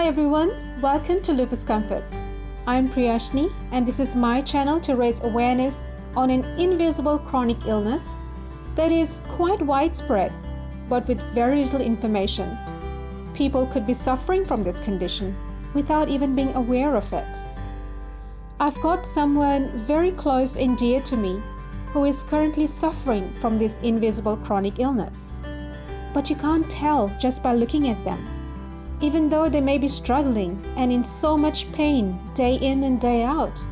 everyone, welcome to Lupus Comforts. I'm Priyashni and this is my channel to raise awareness on an invisible chronic illness that is quite widespread but with very little information. People could be suffering from this condition without even being aware of it. I've got someone very close and dear to me who is currently suffering from this invisible chronic illness. But you can't tell just by looking at them. Even though they may be struggling and in so much pain day in and day out,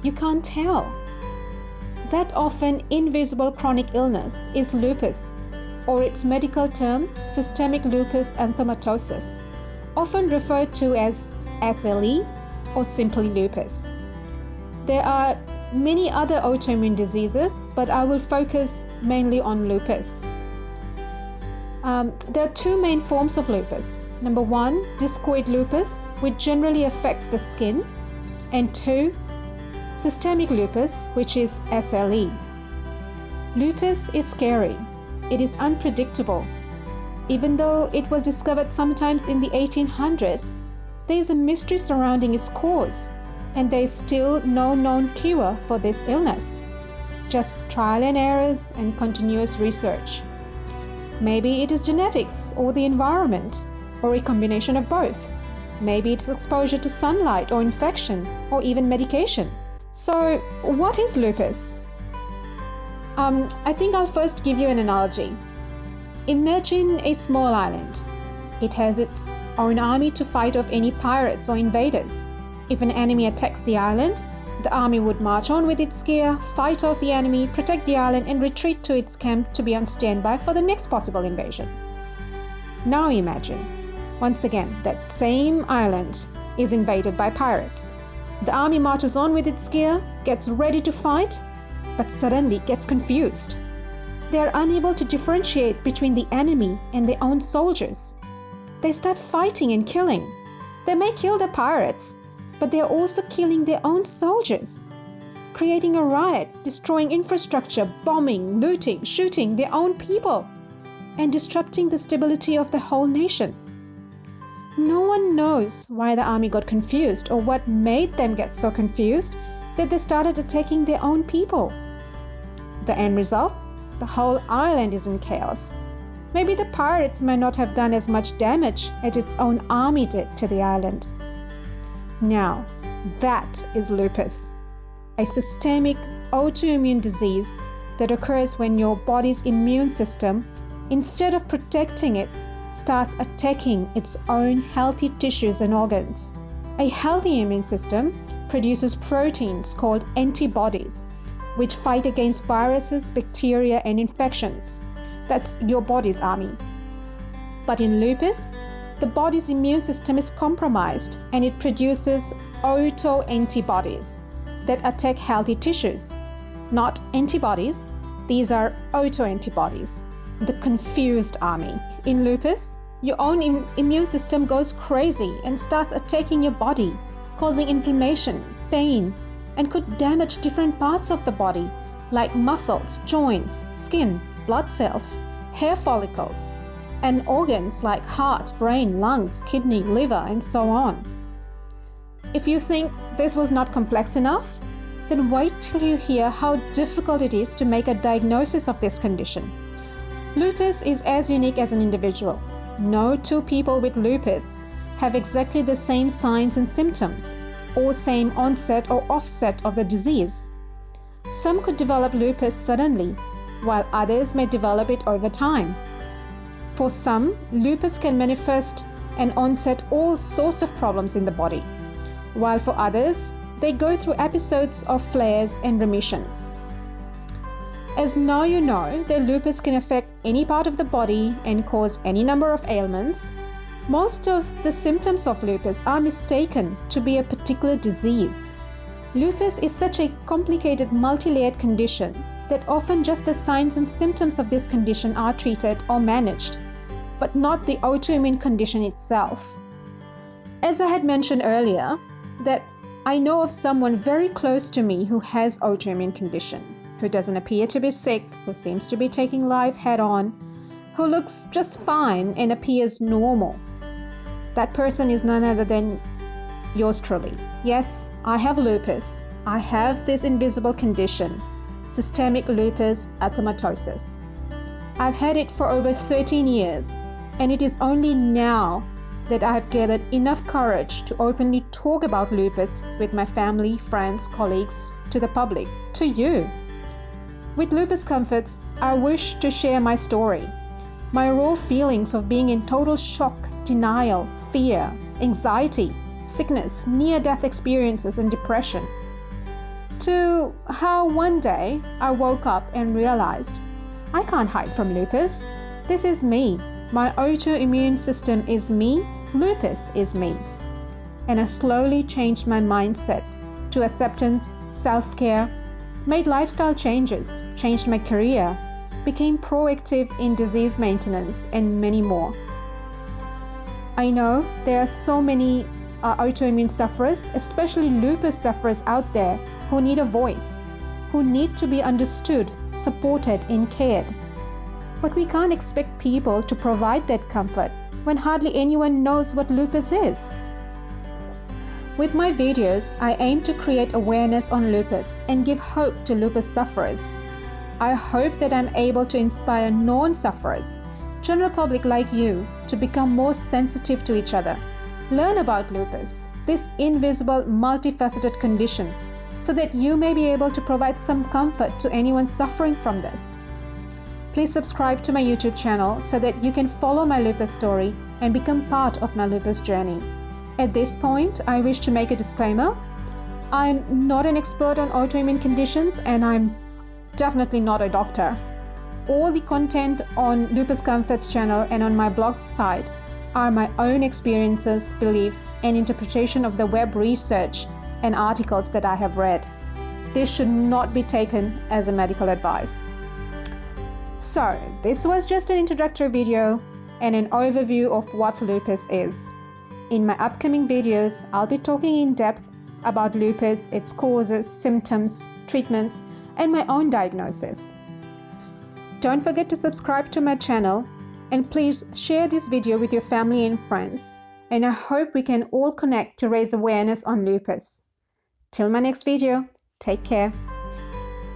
you can't tell. That often invisible chronic illness is lupus, or its medical term, systemic lupus erythematosus, often referred to as SLE or simply lupus. There are many other autoimmune diseases, but I will focus mainly on lupus. There are two main forms of lupus. Number one, discoid lupus, which generally affects the skin. And two, systemic lupus, which is SLE. Lupus is scary. It is unpredictable. Even though it was discovered sometimes in the 1800s, there is a mystery surrounding its cause, and there is still no known cure for this illness. Just trial and errors and continuous research. Maybe it is genetics or the environment, or a combination of both. Maybe it's exposure to sunlight or infection, or even medication. So, what is lupus? I think I'll first give you an analogy. Imagine a small island. It has its own army to fight off any pirates or invaders. If an enemy attacks the island, the army would march on with its gear, fight off the enemy, protect the island, and retreat to its camp to be on standby for the next possible invasion. Now imagine, once again, that same island is invaded by pirates. The army marches on with its gear, gets ready to fight, but suddenly gets confused. They are unable to differentiate between the enemy and their own soldiers. They start fighting and killing. They may kill the pirates, but they are also killing their own soldiers, creating a riot, destroying infrastructure, bombing, looting, shooting their own people, and disrupting the stability of the whole nation. No one knows why the army got confused or what made them get so confused that they started attacking their own people. The end result? The whole island is in chaos. Maybe the pirates may not have done as much damage as its own army did to the island. Now, that is lupus, a systemic autoimmune disease that occurs when your body's immune system, instead of protecting it, starts attacking its own healthy tissues and organs. A healthy immune system produces proteins called antibodies, which fight against viruses, bacteria, and infections. That's your body's army. But in lupus, the body's immune system is compromised and it produces autoantibodies that attack healthy tissues. Not antibodies, these are autoantibodies, the confused army. In lupus, your own immune system goes crazy and starts attacking your body, causing inflammation, pain, and could damage different parts of the body like muscles, joints, skin, blood cells, hair follicles, and organs like heart, brain, lungs, kidney, liver, and so on. If you think this was not complex enough, then wait till you hear how difficult it is to make a diagnosis of this condition. Lupus is as unique as an individual. No two people with lupus have exactly the same signs and symptoms, or same onset or offset of the disease. Some could develop lupus suddenly, while others may develop it over time. For some, lupus can manifest and onset all sorts of problems in the body, while for others, they go through episodes of flares and remissions. As now you know that lupus can affect any part of the body and cause any number of ailments, most of the symptoms of lupus are mistaken to be a particular disease. Lupus is such a complicated, multi-layered condition that often just the signs and symptoms of this condition are treated or managed, but not the autoimmune condition itself. As I had mentioned earlier, that I know of someone very close to me who has autoimmune condition, who doesn't appear to be sick, who seems to be taking life head on, who looks just fine and appears normal. that person is none other than yours truly. Yes, I have lupus. I have this invisible condition, systemic lupus erythematosus. I've had it for over 13 years, and it is only now that I have gathered enough courage to openly talk about lupus with my family, friends, colleagues, to the public, to you. With Lupus Comforts, I wish to share my story, my raw feelings of being in total shock, denial, fear, anxiety, sickness, near-death experiences, and depression, to how one day I woke up and realized I can't hide from lupus. This is me. My autoimmune system is me. Lupus is me. And I slowly changed my mindset to acceptance, self-care, made lifestyle changes, changed my career, became proactive in disease maintenance, and many more. I know there are so many autoimmune sufferers, especially lupus sufferers out there, who need a voice, who need to be understood, supported, and cared. But we can't expect people to provide that comfort when hardly anyone knows what lupus is. With my videos, I aim to create awareness on lupus and give hope to lupus sufferers. I hope that I'm able to inspire non-sufferers, general public like you, to become more sensitive to each other. Learn about lupus, this invisible, multifaceted condition, so that you may be able to provide some comfort to anyone suffering from this. Please subscribe to my YouTube channel so that you can follow my lupus story and become part of my lupus journey. At this point, I wish to make a disclaimer. I'm not an expert on autoimmune conditions, and I'm definitely not a doctor. All the content on Lupus Comforts channel and on my blog site are my own experiences, beliefs, and interpretation of the web research and articles that I have read. This should not be taken as a medical advice. So, this was just an introductory video and an overview of what lupus is. In my upcoming videos, I'll be talking in depth about lupus, its causes, symptoms, treatments, and my own diagnosis. Don't forget to subscribe to my channel, and please share this video with your family and friends. And I hope we can all connect to raise awareness on lupus. Till my next video, take care.